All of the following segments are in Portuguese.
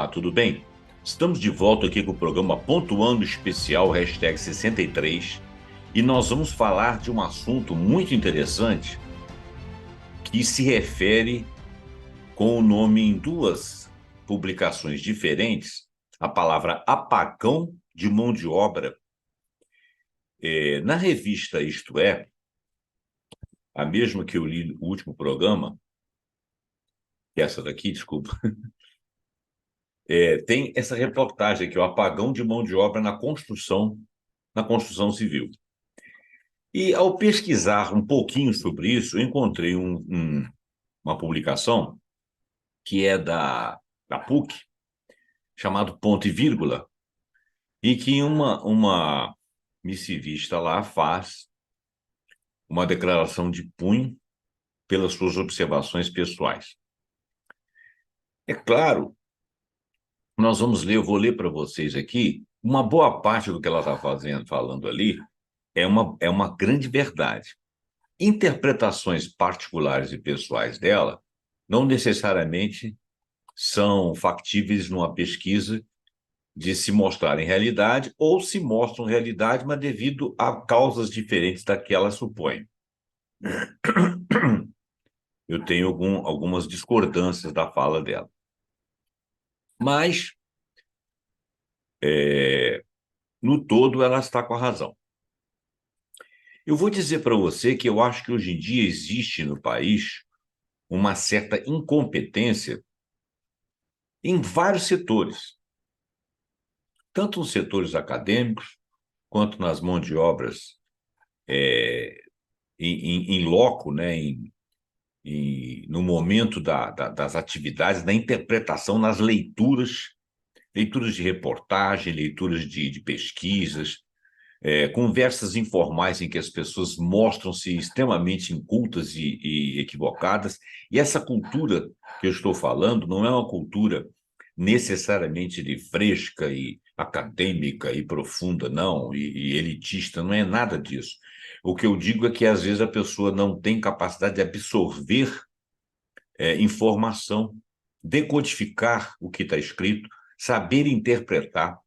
Olá, tudo bem? Estamos de volta aqui com o programa Pontuando Especial, hashtag 63, e nós vamos falar de um assunto muito interessante que se refere com o nome em duas publicações diferentes, a palavra apagão de mão de obra. Na revista Isto É, a mesma que eu li no último programa, que é essa daqui, desculpa, tem essa reportagem aqui, o apagão de mão de obra na construção civil. E ao pesquisar um pouquinho sobre isso, eu encontrei uma publicação que é da PUC, chamado Ponto e Vírgula, e que uma missivista lá faz uma declaração de punho pelas suas observações pessoais. É claro, eu vou ler para vocês aqui, uma boa parte do que ela está falando ali é uma grande verdade. Interpretações particulares e pessoais dela não necessariamente são factíveis numa pesquisa de se mostrarem realidade ou se mostram realidade, mas devido a causas diferentes da que ela supõe. Eu tenho algumas discordâncias da fala dela. Mas, no todo, ela está com a razão. Eu vou dizer para você que eu acho que hoje em dia existe no país uma certa incompetência em vários setores, tanto nos setores acadêmicos, quanto nas mãos de obras em loco, né, no momento das atividades, da interpretação, nas leituras de reportagem, leituras de pesquisas, conversas informais em que as pessoas mostram-se extremamente incultas e equivocadas. E essa cultura que eu estou falando não é uma cultura necessariamente de fresca e acadêmica e profunda, não, e elitista, não é nada disso. O que eu digo é que, às vezes, a pessoa não tem capacidade de absorver informação, decodificar o que está escrito, saber interpretar,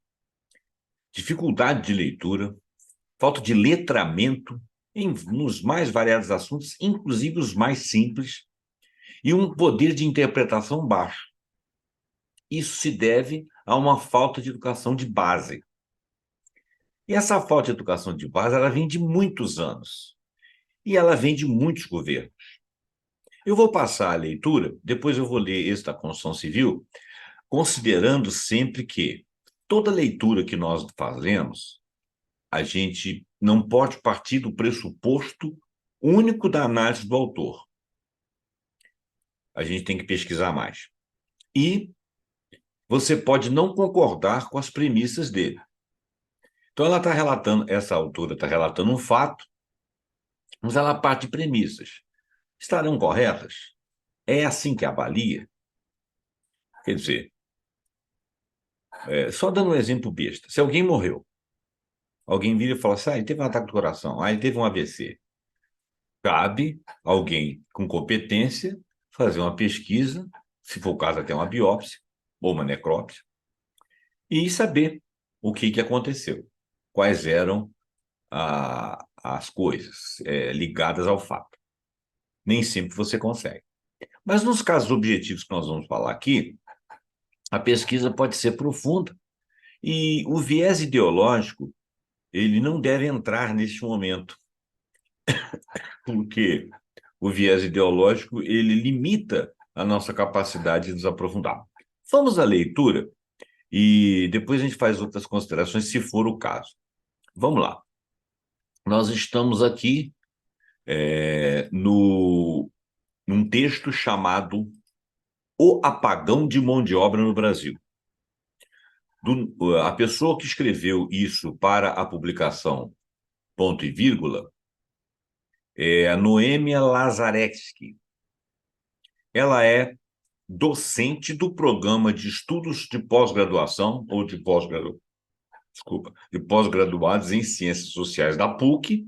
dificuldade de leitura, falta de letramento nos mais variados assuntos, inclusive os mais simples, e um poder de interpretação baixo. Isso se deve a uma falta de educação de base. E essa falta de educação de base, ela vem de muitos anos. E ela vem de muitos governos. Eu vou passar a leitura, depois eu vou ler esse da Constituição Civil, considerando sempre que toda leitura que nós fazemos, a gente não pode partir do pressuposto único da análise do autor. A gente tem que pesquisar mais. E você pode não concordar com as premissas dele. Então, essa autora está relatando um fato, mas ela parte de premissas. Estarão corretas? É assim que avalia? Quer dizer, só dando um exemplo besta. Se alguém morreu, alguém vira e fala assim, ele teve um ataque do coração, ele teve um AVC. Cabe alguém com competência fazer uma pesquisa, se for o caso até uma biópsia ou uma necrópsia, e saber o que aconteceu, quais eram as coisas ligadas ao fato. Nem sempre você consegue. Mas nos casos objetivos que nós vamos falar aqui, a pesquisa pode ser profunda e o viés ideológico ele não deve entrar neste momento, porque o viés ideológico ele limita a nossa capacidade de nos aprofundar. Vamos à leitura e depois a gente faz outras considerações, se for o caso. Vamos lá. Nós estamos aqui num texto chamado O Apagão de Mão de Obra no Brasil. A pessoa que escreveu isso para a publicação Ponto e Vírgula é a Noêmia Lazarevski. Ela é docente do programa de estudos de pós-graduação, ou de pós-graduados em Ciências Sociais da PUC,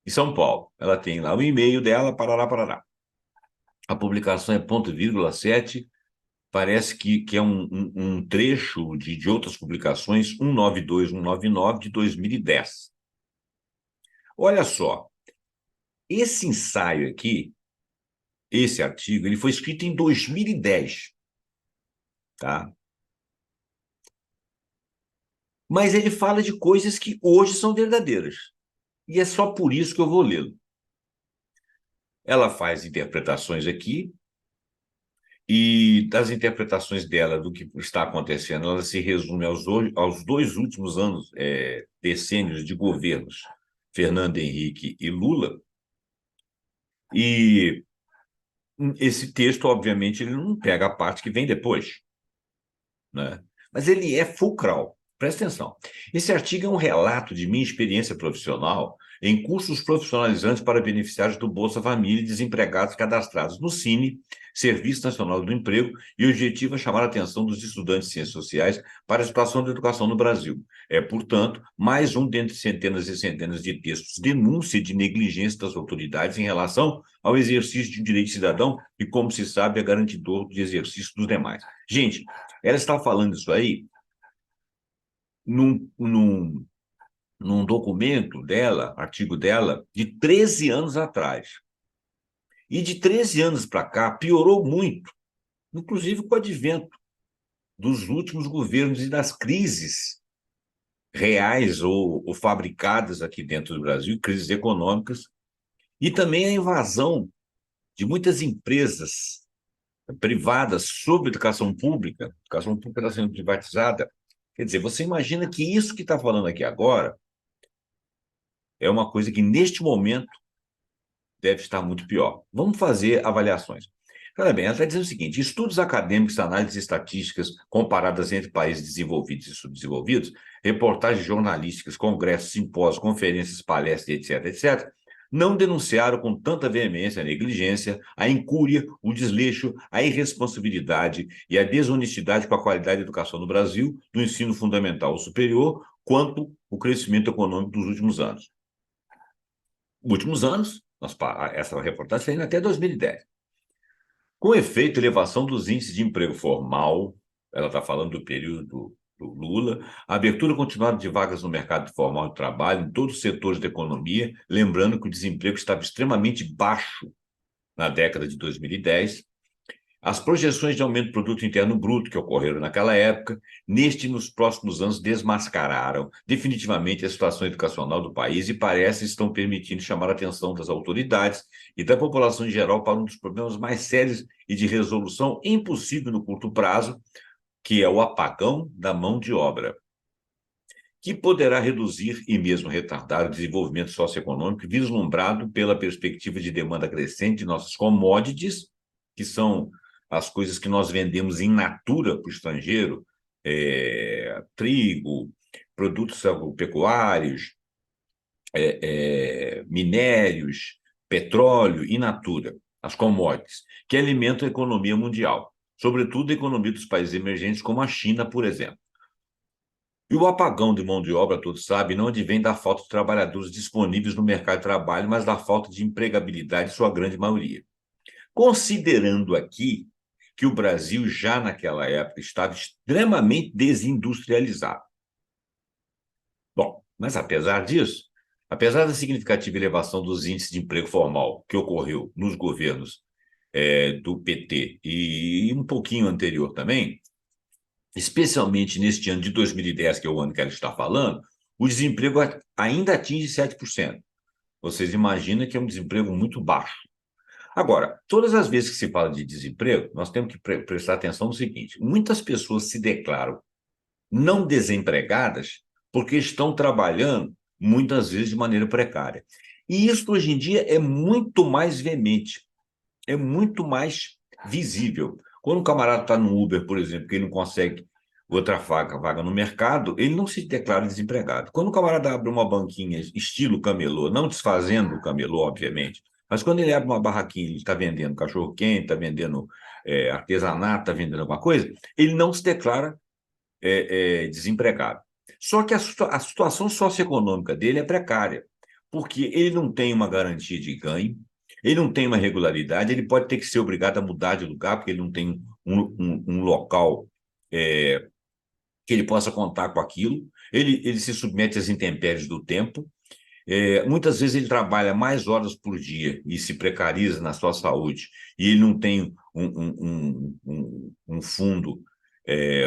em São Paulo. Ela tem lá o e-mail dela, parará, parará. A publicação é ponto e vírgula 7, parece que é um trecho de outras publicações, 192, 199, de 2010. Olha só, esse ensaio aqui, esse artigo, ele foi escrito em 2010, tá? Mas ele fala de coisas que hoje são verdadeiras. E é só por isso que eu vou lê-lo. Ela faz interpretações aqui, e das interpretações dela do que está acontecendo, ela se resume aos dois últimos anos, decênios de governos, Fernando Henrique e Lula. E esse texto, obviamente, ele não pega a parte que vem depois, né? Mas ele é fulcral. Presta atenção. Esse artigo é um relato de minha experiência profissional em cursos profissionalizantes para beneficiários do Bolsa Família e desempregados cadastrados no Cine, Serviço Nacional do Emprego, e o objetivo é chamar a atenção dos estudantes de ciências sociais para a situação da educação no Brasil. É, portanto, mais um dentre centenas e centenas de textos de denúncia de negligência das autoridades em relação ao exercício de um direito cidadão e, como se sabe, é garantidor de exercício dos demais. Gente, ela está falando isso aí num, num, num documento dela, artigo dela, de 13 anos atrás. E de 13 anos para cá, piorou muito, inclusive com o advento dos últimos governos e das crises reais ou fabricadas aqui dentro do Brasil, crises econômicas, e também a invasão de muitas empresas privadas sobre a educação pública está sendo privatizada. Quer dizer, você imagina que isso que está falando aqui agora é uma coisa que, neste momento, deve estar muito pior. Vamos fazer avaliações. Olha bem, ela está dizendo o seguinte: estudos acadêmicos, análises estatísticas comparadas entre países desenvolvidos e subdesenvolvidos, reportagens jornalísticas, congressos, simpósios, conferências, palestras, etc., não denunciaram com tanta veemência a negligência, a incúria, o desleixo, a irresponsabilidade e a desonestidade com a qualidade da educação no Brasil, do ensino fundamental ou superior, quanto o crescimento econômico dos últimos anos. Últimos anos, essa reportagem está indo até 2010. Com efeito, elevação dos índices de emprego formal, ela está falando do período do Lula, a abertura continuada de vagas no mercado formal de trabalho em todos os setores da economia, lembrando que o desemprego estava extremamente baixo na década de 2010, as projeções de aumento do produto interno bruto que ocorreram naquela época, neste e nos próximos anos, desmascararam definitivamente a situação educacional do país e parece estão permitindo chamar a atenção das autoridades e da população em geral para um dos problemas mais sérios e de resolução impossível no curto prazo, que é o apagão da mão de obra, que poderá reduzir e mesmo retardar o desenvolvimento socioeconômico vislumbrado pela perspectiva de demanda crescente de nossas commodities, que são as coisas que nós vendemos in natura para o estrangeiro, trigo, produtos agropecuários, minérios, petróleo in natura, as commodities, que alimentam a economia mundial, sobretudo a economia dos países emergentes, como a China, por exemplo. E o apagão de mão de obra, todos sabem, não advém da falta de trabalhadores disponíveis no mercado de trabalho, mas da falta de empregabilidade, em sua grande maioria. Considerando aqui que o Brasil, já naquela época, estava extremamente desindustrializado. Bom, mas apesar disso, apesar da significativa elevação dos índices de emprego formal que ocorreu nos governos do PT e um pouquinho anterior também, especialmente neste ano de 2010, que é o ano que ela está falando, o desemprego ainda atinge 7%. Vocês imaginam que é um desemprego muito baixo. Agora, todas as vezes que se fala de desemprego, nós temos que prestar atenção no seguinte: muitas pessoas se declaram não desempregadas porque estão trabalhando, muitas vezes, de maneira precária. E isso, hoje em dia, é muito mais veemente, é muito mais visível. Quando um camarada está no Uber, por exemplo, que ele não consegue outra vaga no mercado, ele não se declara desempregado. Quando o camarada abre uma banquinha estilo camelô, não desfazendo o camelô, obviamente, mas quando ele abre uma barraquinha, ele está vendendo cachorro-quente, está vendendo artesanato, está vendendo alguma coisa, ele não se declara desempregado. Só que a situação socioeconômica dele é precária, porque ele não tem uma garantia de ganho, ele não tem uma regularidade, ele pode ter que ser obrigado a mudar de lugar, porque ele não tem um local que ele possa contar com aquilo, ele se submete às intempéries do tempo. Muitas vezes ele trabalha mais horas por dia e se precariza na sua saúde, e ele não tem um fundo,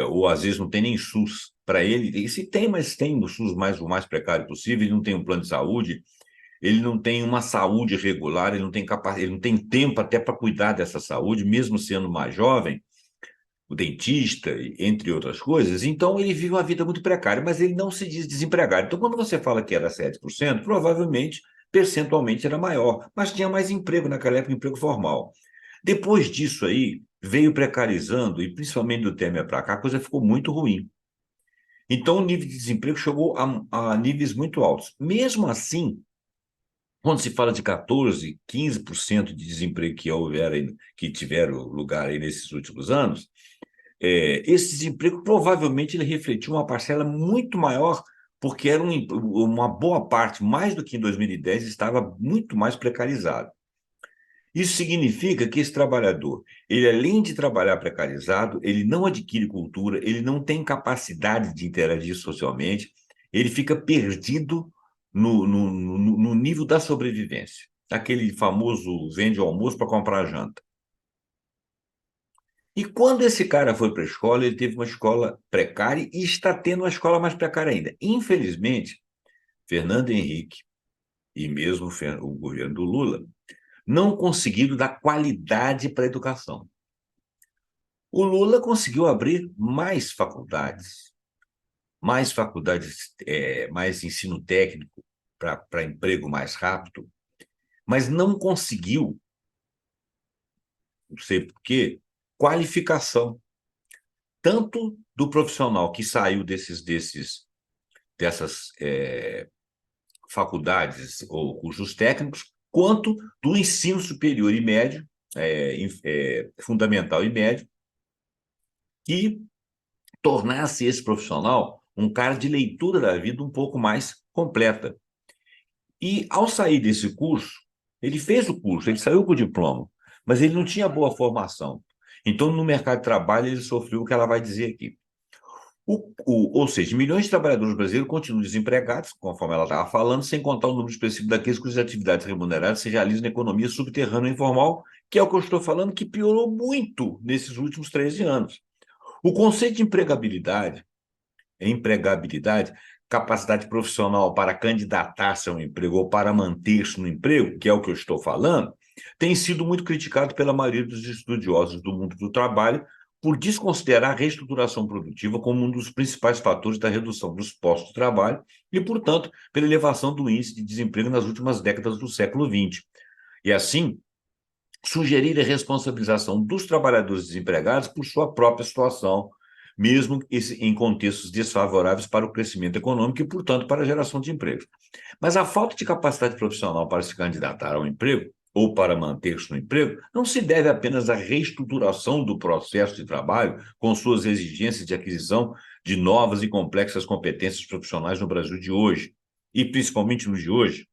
ou às vezes não tem nem SUS para ele, e se tem, mas tem o SUS o mais precário possível, ele não tem um plano de saúde, ele não tem uma saúde regular, ele não tem tempo até para cuidar dessa saúde, mesmo sendo mais jovem, o dentista, entre outras coisas. Então, ele vive uma vida muito precária, mas ele não se diz desempregado. Então, quando você fala que era 7%, provavelmente, percentualmente, era maior, mas tinha mais emprego naquela época, emprego formal. Depois disso aí, veio precarizando, e principalmente do Temer para cá, a coisa ficou muito ruim. Então, o nível de desemprego chegou a níveis muito altos. Mesmo assim, quando se fala de 14, 15% de desemprego que tiveram lugar aí nesses últimos anos, esse desemprego provavelmente ele refletiu uma parcela muito maior, porque era uma boa parte, mais do que em 2010, estava muito mais precarizado. Isso significa que esse trabalhador, ele além de trabalhar precarizado, ele não adquire cultura, ele não tem capacidade de interagir socialmente, ele fica perdido no nível da sobrevivência. Aquele famoso vende o almoço para comprar a janta. E quando esse cara foi para a escola, ele teve uma escola precária e está tendo uma escola mais precária ainda. Infelizmente, Fernando Henrique e mesmo o governo do Lula não conseguiram dar qualidade para a educação. O Lula conseguiu abrir mais faculdades, mais ensino técnico para emprego mais rápido, mas não conseguiu, não sei por quê, qualificação, tanto do profissional que saiu dessas faculdades ou cursos técnicos, quanto do ensino superior e médio, fundamental e médio, que tornasse esse profissional um cara de leitura da vida um pouco mais completa. E, ao sair desse curso, ele fez o curso, ele saiu com o diploma, mas ele não tinha boa formação. Então, no mercado de trabalho, ele sofreu o que ela vai dizer aqui. Ou seja, milhões de trabalhadores brasileiros continuam desempregados, conforme ela estava falando, sem contar o número específico daqueles cujas atividades remuneradas se realizam na economia subterrânea informal, que é o que eu estou falando, que piorou muito nesses últimos 13 anos. O conceito de empregabilidade, capacidade profissional para candidatar-se a um emprego ou para manter-se no emprego, que é o que eu estou falando, tem sido muito criticado pela maioria dos estudiosos do mundo do trabalho por desconsiderar a reestruturação produtiva como um dos principais fatores da redução dos postos de trabalho e, portanto, pela elevação do índice de desemprego nas últimas décadas do século XX. E, assim, sugerir a responsabilização dos trabalhadores desempregados por sua própria situação, mesmo em contextos desfavoráveis para o crescimento econômico e, portanto, para a geração de empregos. Mas a falta de capacidade profissional para se candidatar ao emprego ou para manter-se no emprego não se deve apenas à reestruturação do processo de trabalho, com suas exigências de aquisição de novas e complexas competências profissionais no Brasil de hoje, e principalmente no de hoje.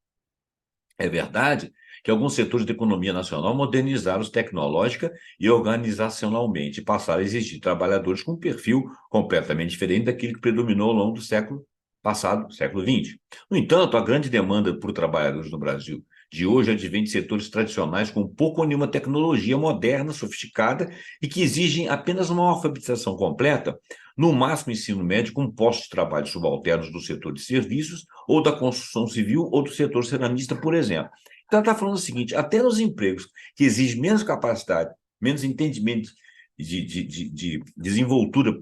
É verdade que alguns setores da economia nacional modernizaram-se tecnológica e organizacionalmente, passaram a exigir trabalhadores com um perfil completamente diferente daquele que predominou ao longo do século passado, século XX. No entanto, a grande demanda por trabalhadores no Brasil de hoje advém de setores tradicionais com pouco ou nenhuma tecnologia moderna, sofisticada e que exigem apenas uma alfabetização completa, no máximo ensino médio, com postos de trabalho subalternos do setor de serviços ou da construção civil ou do setor ceramista, por exemplo. Então, ela está falando o seguinte, até nos empregos que exigem menos capacidade, menos entendimento de desenvoltura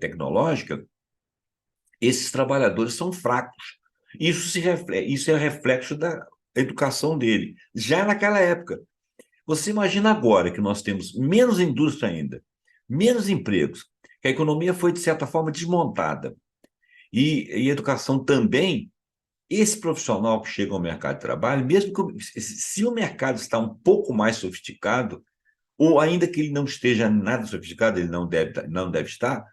tecnológica, esses trabalhadores são fracos. Isso é reflexo da educação dele, já naquela época. Você imagina agora que nós temos menos indústria ainda, menos empregos, que a economia foi, de certa forma, desmontada, e a educação também, esse profissional que chega ao mercado de trabalho, mesmo que se o mercado está um pouco mais sofisticado, ou ainda que ele não esteja nada sofisticado, ele não deve estar,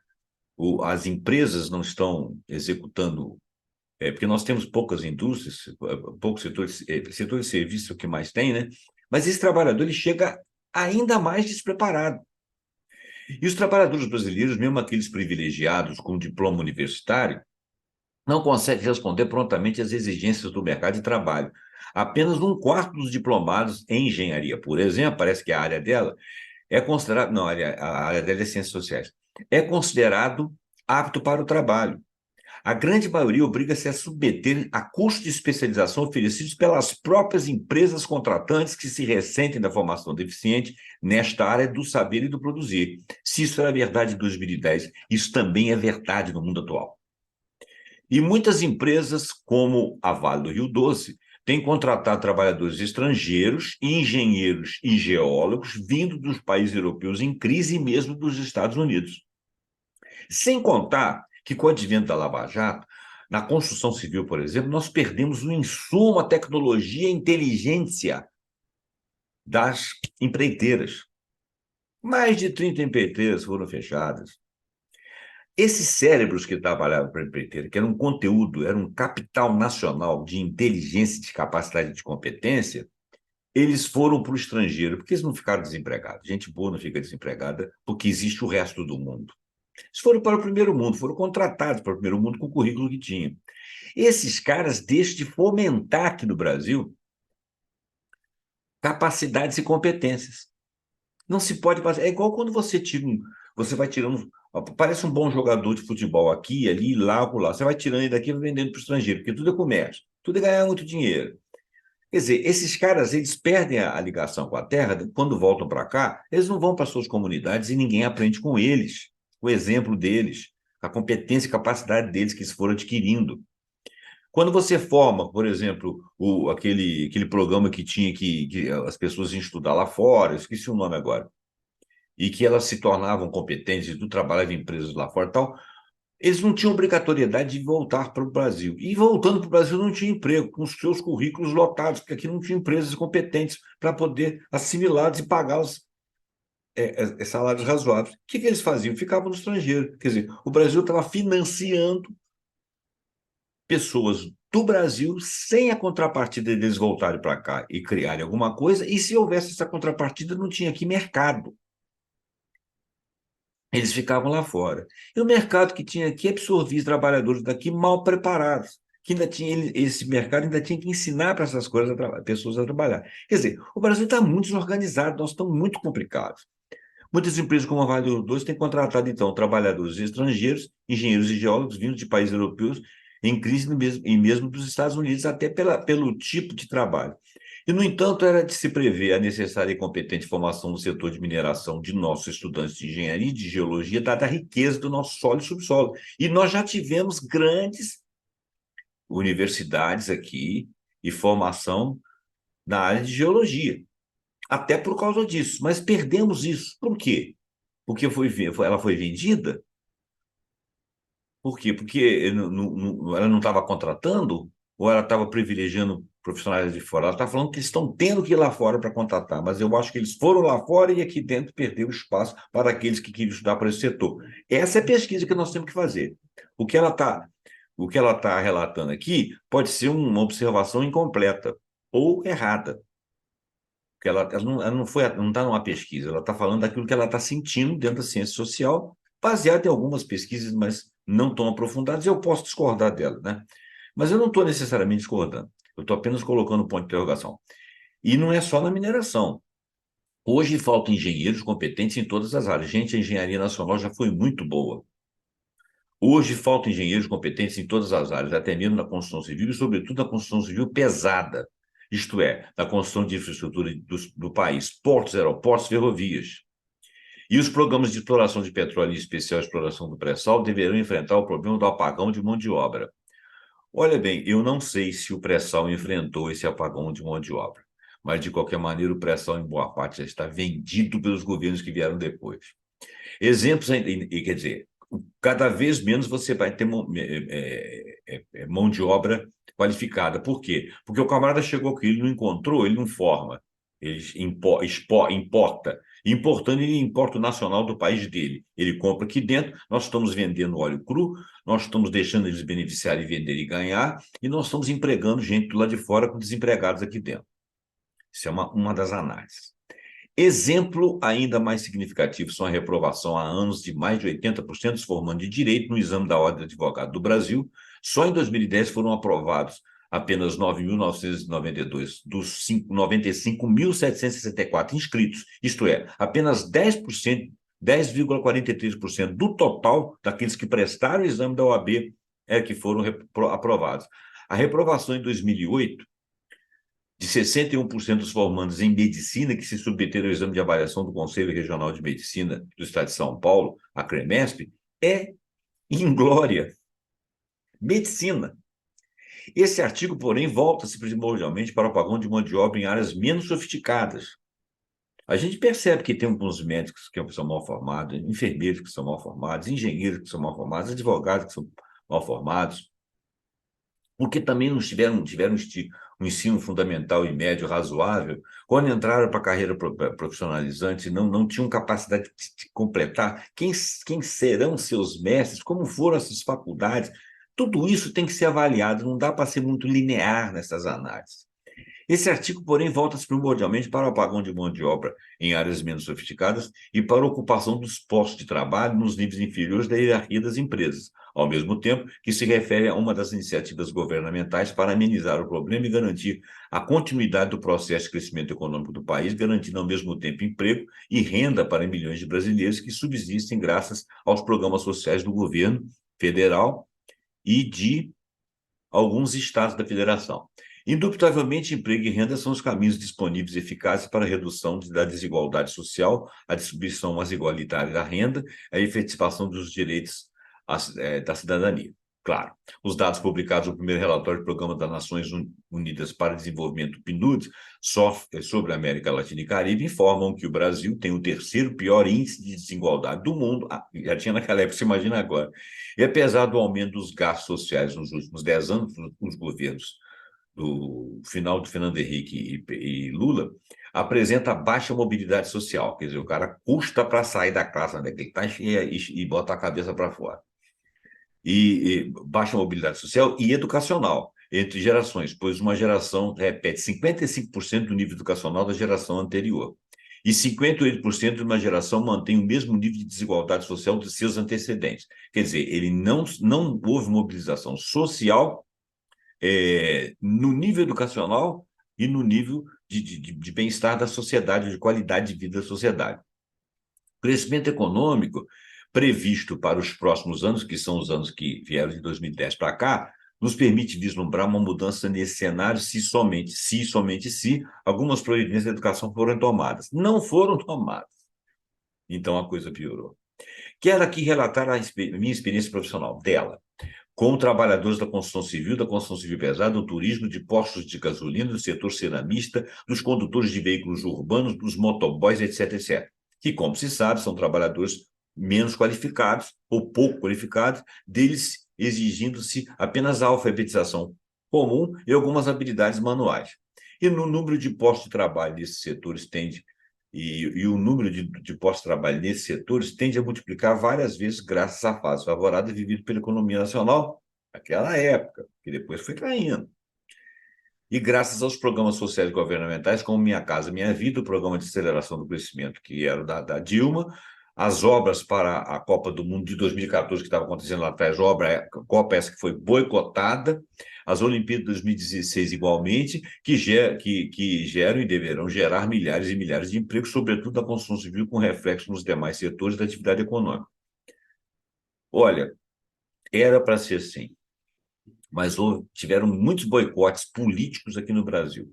as empresas não estão executando, porque nós temos poucas indústrias, poucos setor de serviço é o que mais tem, né? Mas esse trabalhador ele chega ainda mais despreparado. E os trabalhadores brasileiros, mesmo aqueles privilegiados com diploma universitário, não conseguem responder prontamente às exigências do mercado de trabalho. Apenas um quarto dos diplomados em engenharia, por exemplo, parece que a área dela é considerado, não, a área dela é ciências sociais, é considerado apto para o trabalho. A grande maioria obriga-se a submeter a custos de especialização oferecidos pelas próprias empresas contratantes que se ressentem da formação deficiente nesta área do saber e do produzir. Se isso era verdade em 2010, isso também é verdade no mundo atual. E muitas empresas, como a Vale do Rio Doce, têm contratado trabalhadores estrangeiros, engenheiros e geólogos vindo dos países europeus em crise e mesmo dos Estados Unidos. Sem contar que, com o advento da Lava Jato, na construção civil, por exemplo, nós perdemos o insumo, a tecnologia, a inteligência das empreiteiras. Mais de 30 empreiteiras foram fechadas. Esses cérebros que trabalhavam para a empreiteira, que era um conteúdo, era um capital nacional de inteligência, de capacidade de competência, eles foram para o estrangeiro, porque eles não ficaram desempregados. Gente boa não fica desempregada, porque existe o resto do mundo. Eles foram para o primeiro mundo, foram contratados para o primeiro mundo com o currículo que tinham. Esses caras deixam de fomentar aqui no Brasil capacidades e competências. Não se pode fazer. É igual quando você tira você vai tirando. Parece um bom jogador de futebol aqui, ali, lá, lá. Você vai tirando ele daqui e vai vendendo para o estrangeiro, porque tudo é comércio, tudo é ganhar muito dinheiro. Quer dizer, esses caras, eles perdem a ligação com a terra, quando voltam para cá, eles não vão para suas comunidades e ninguém aprende com eles, o exemplo deles, a competência e capacidade deles que eles foram adquirindo. Quando você forma, por exemplo, aquele programa que tinha que as pessoas iam estudar lá fora, eu esqueci o nome agora, e que elas se tornavam competentes, e tu trabalhava em empresas lá fora e tal, eles não tinham obrigatoriedade de voltar para o Brasil. E voltando para o Brasil não tinha emprego, com os seus currículos lotados, porque aqui não tinha empresas competentes para poder assimilá-los e pagá-los salários razoáveis. O que eles faziam? Ficavam no estrangeiro. Quer dizer, o Brasil estava financiando pessoas do Brasil sem a contrapartida deles voltarem para cá e criarem alguma coisa, e se houvesse essa contrapartida, não tinha aqui mercado. Eles ficavam lá fora. E o mercado que tinha aqui absorvia os trabalhadores daqui mal preparados, que ainda tinha esse mercado ainda tinha que ensinar para essas coisas pessoas a trabalhar. Quer dizer, o Brasil está muito desorganizado, nós estamos muito complicados. Muitas empresas como a Vale do Rio Doce têm contratado, então, trabalhadores estrangeiros, engenheiros e geólogos vindos de países europeus em crise e mesmo dos Estados Unidos, até pelo tipo de trabalho. E, no entanto, era de se prever a necessária e competente formação no setor de mineração de nossos estudantes de engenharia e de geologia, dada a riqueza do nosso solo e subsolo. E nós já tivemos grandes universidades aqui e formação na área de geologia, até por causa disso, mas perdemos isso. Por quê? Porque ela foi vendida? Por quê? Porque ela não estava contratando ou ela estava privilegiando profissionais de fora? Ela está falando que eles estão tendo que ir lá fora para contratar, mas eu acho que eles foram lá fora e aqui dentro perderam espaço para aqueles que queriam estudar para esse setor. Essa é a pesquisa que nós temos que fazer. O que ela está o que ela está relatando aqui pode ser uma observação incompleta ou errada. Porque ela não foi, não está numa pesquisa, ela está falando daquilo que ela está sentindo dentro da ciência social, baseado em algumas pesquisas, mas não tão aprofundadas, e eu posso discordar dela, né? Mas eu não estou necessariamente discordando, eu estou apenas colocando um ponto de interrogação. E não é só na mineração. Hoje faltam engenheiros competentes em todas as áreas. Gente, a engenharia nacional já foi muito boa. Hoje faltam engenheiros competentes em todas as áreas, até mesmo na construção civil e, sobretudo, na construção civil pesada, isto é, na construção de infraestrutura do país, portos, aeroportos, ferrovias. E os programas de exploração de petróleo, em especial a exploração do pré-sal, deverão enfrentar o problema do apagão de mão de obra. Olha bem, eu não sei se o pré-sal enfrentou esse apagão de mão de obra, mas, de qualquer maneira, o pré-sal, em boa parte, já está vendido pelos governos que vieram depois. Exemplos, quer dizer, cada vez menos você vai ter mão de obra qualificada. Por quê? Porque o camarada chegou aqui, ele não encontrou, ele não forma, ele importa. Importando, ele importa o nacional do país dele. Ele compra aqui dentro, nós estamos vendendo óleo cru, nós estamos deixando eles beneficiarem e vender e ganhar, e nós estamos empregando gente do lado de fora com desempregados aqui dentro. Isso é uma das análises. Exemplo ainda mais significativo são a reprovação há anos de mais de 80% dos formandos de direito no exame da Ordem de Advogado do Brasil. Só em 2010 foram aprovados apenas 9.992 dos 95.764 inscritos, isto é, apenas 10%, 10,43% do total daqueles que prestaram o exame da OAB que foram aprovados. A reprovação em 2008 de 61% dos formandos em medicina que se submeteram ao exame de avaliação do Conselho Regional de Medicina do Estado de São Paulo, a CREMESP, é inglória. Medicina. Esse artigo, porém, volta-se primordialmente para o apagão de mão de obra em áreas menos sofisticadas. A gente percebe que tem alguns médicos que são mal formados, enfermeiros que são mal formados, engenheiros que são mal formados, advogados que são mal formados, porque também não tiveram um ensino fundamental e médio razoável, quando entraram para a carreira profissionalizante, não tinham capacidade de completar. Quem serão seus mestres? Como foram essas faculdades? Tudo isso tem que ser avaliado, não dá para ser muito linear nessas análises. Esse artigo, porém, volta-se primordialmente para o apagão de mão de obra em áreas menos sofisticadas e para a ocupação dos postos de trabalho nos níveis inferiores da hierarquia das empresas, ao mesmo tempo que se refere a uma das iniciativas governamentais para amenizar o problema e garantir a continuidade do processo de crescimento econômico do país, garantindo ao mesmo tempo emprego e renda para milhões de brasileiros que subsistem graças aos programas sociais do governo federal e de alguns estados da federação. Indubitavelmente, emprego e renda são os caminhos disponíveis e eficazes para a redução da desigualdade social, a distribuição mais igualitária da renda, a efetivação dos direitos da cidadania. Claro, os dados publicados no primeiro relatório do Programa das Nações Unidas para o Desenvolvimento, PNUD, sobre a América Latina e Caribe, informam que o Brasil tem o terceiro pior índice de desigualdade do mundo. Já tinha naquela época, você imagina agora. E apesar do aumento dos gastos sociais nos últimos 10 anos, os governos do final do Fernando Henrique e Lula, apresenta baixa mobilidade social. Quer dizer, o cara custa para sair da classe onde ele está e bota a cabeça para fora. E baixa mobilidade social e educacional entre gerações, pois uma geração repete 55% do nível educacional da geração anterior. E 58% de uma geração mantém o mesmo nível de desigualdade social dos seus antecedentes. Quer dizer, ele não houve mobilização social no nível educacional e no nível de bem-estar da sociedade, de qualidade de vida da sociedade. O crescimento econômico previsto para os próximos anos, que são os anos que vieram de 2010 para cá, nos permite vislumbrar uma mudança nesse cenário se algumas providências da educação forem tomadas. Não foram tomadas. Então a coisa piorou. Quero aqui relatar a minha experiência profissional dela, com trabalhadores da construção civil pesada, do turismo, de postos de gasolina, do setor ceramista, dos condutores de veículos urbanos, dos motoboys, etc, etc. Que, como se sabe, são trabalhadores menos qualificados ou pouco qualificados, deles exigindo-se apenas a alfabetização comum e algumas habilidades manuais. E no número de postos de trabalho nesses setores e o número de postos de trabalho nesses setores tende a multiplicar várias vezes graças à fase favorável vivida pela economia nacional naquela época, que depois foi caindo. E graças aos programas sociais governamentais, como Minha Casa Minha Vida, o programa de aceleração do crescimento, que era da Dilma, as obras para a Copa do Mundo de 2014, que estava acontecendo lá atrás, a Copa essa que foi boicotada, as Olimpíadas de 2016 igualmente, que geram e deverão gerar milhares e milhares de empregos, sobretudo na construção civil, com reflexo nos demais setores da atividade econômica. Olha, era para ser assim, mas tiveram muitos boicotes políticos aqui no Brasil.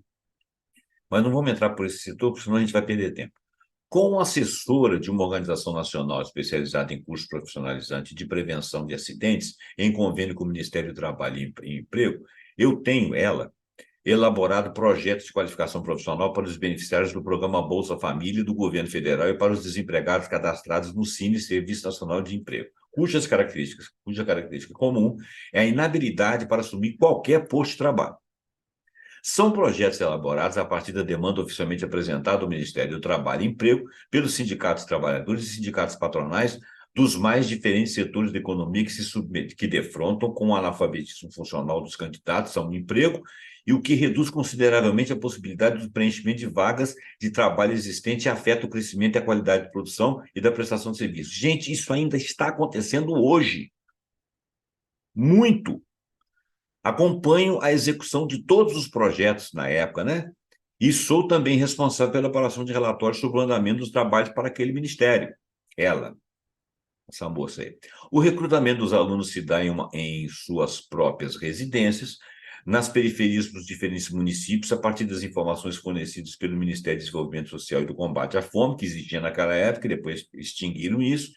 Mas não vamos entrar por esse setor, porque senão a gente vai perder tempo. Como assessora de uma organização nacional especializada em cursos profissionalizantes de prevenção de acidentes, em convênio com o Ministério do Trabalho e Emprego, eu tenho elaborado projetos de qualificação profissional para os beneficiários do programa Bolsa Família do governo federal e para os desempregados cadastrados no Cine Serviço Nacional de Emprego, cuja característica comum é a inabilidade para assumir qualquer posto de trabalho. São projetos elaborados a partir da demanda oficialmente apresentada ao Ministério do Trabalho e Emprego pelos sindicatos trabalhadores e sindicatos patronais dos mais diferentes setores da economia que defrontam com o analfabetismo funcional dos candidatos a um emprego e o que reduz consideravelmente a possibilidade do preenchimento de vagas de trabalho existente e afeta o crescimento e a qualidade de produção e da prestação de serviços. Gente, isso ainda está acontecendo hoje. Muito. Acompanho a execução de todos os projetos na época, né? E sou também responsável pela elaboração de relatórios sobre o andamento dos trabalhos para aquele ministério. Ela, essa moça aí. O recrutamento dos alunos se dá em suas próprias residências, nas periferias dos diferentes municípios, a partir das informações fornecidas pelo Ministério do Desenvolvimento Social e do Combate à Fome, que existia naquela época, e depois extinguiram isso,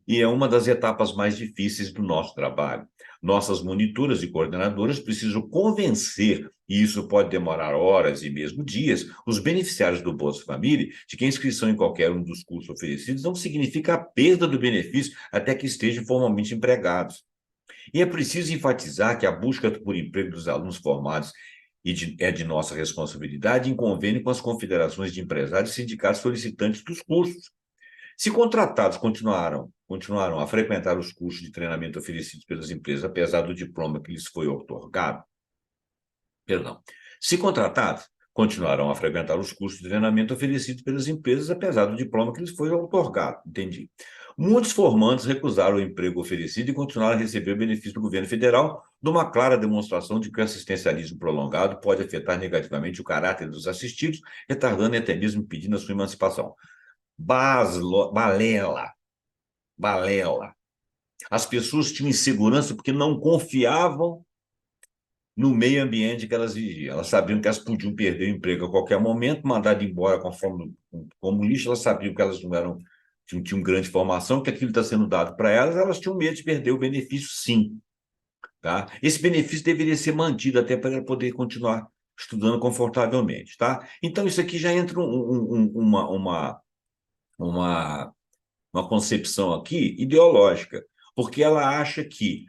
e é uma das etapas mais difíceis do nosso trabalho. Nossas monitoras e coordenadoras precisam convencer, e isso pode demorar horas e mesmo dias, os beneficiários do Bolsa Família de que a inscrição em qualquer um dos cursos oferecidos não significa a perda do benefício até que estejam formalmente empregados. E é preciso enfatizar que a busca por emprego dos alunos formados é de nossa responsabilidade em convênio com as confederações de empresários e sindicatos solicitantes dos cursos. Se contratados continuaram a frequentar os cursos de treinamento oferecidos pelas empresas, apesar do diploma que lhes foi otorgado, se contratados continuarão a frequentar os cursos de treinamento oferecidos pelas empresas, apesar do diploma que lhes foi otorgado, entendi. Muitos formandos recusaram o emprego oferecido e continuaram a receber o benefício do governo federal, numa clara demonstração de que o assistencialismo prolongado pode afetar negativamente o caráter dos assistidos, retardando e até mesmo impedindo a sua emancipação. Balela. As pessoas tinham insegurança porque não confiavam no meio ambiente que elas viviam. Elas sabiam que elas podiam perder o emprego a qualquer momento, mandado embora como lixo, elas sabiam que elas não tinham grande formação, que aquilo está sendo dado para elas, elas tinham medo de perder o benefício, sim. Tá? Esse benefício deveria ser mantido até para ela poder continuar estudando confortavelmente. Tá? Então, isso aqui já entra uma concepção aqui ideológica, porque ela acha que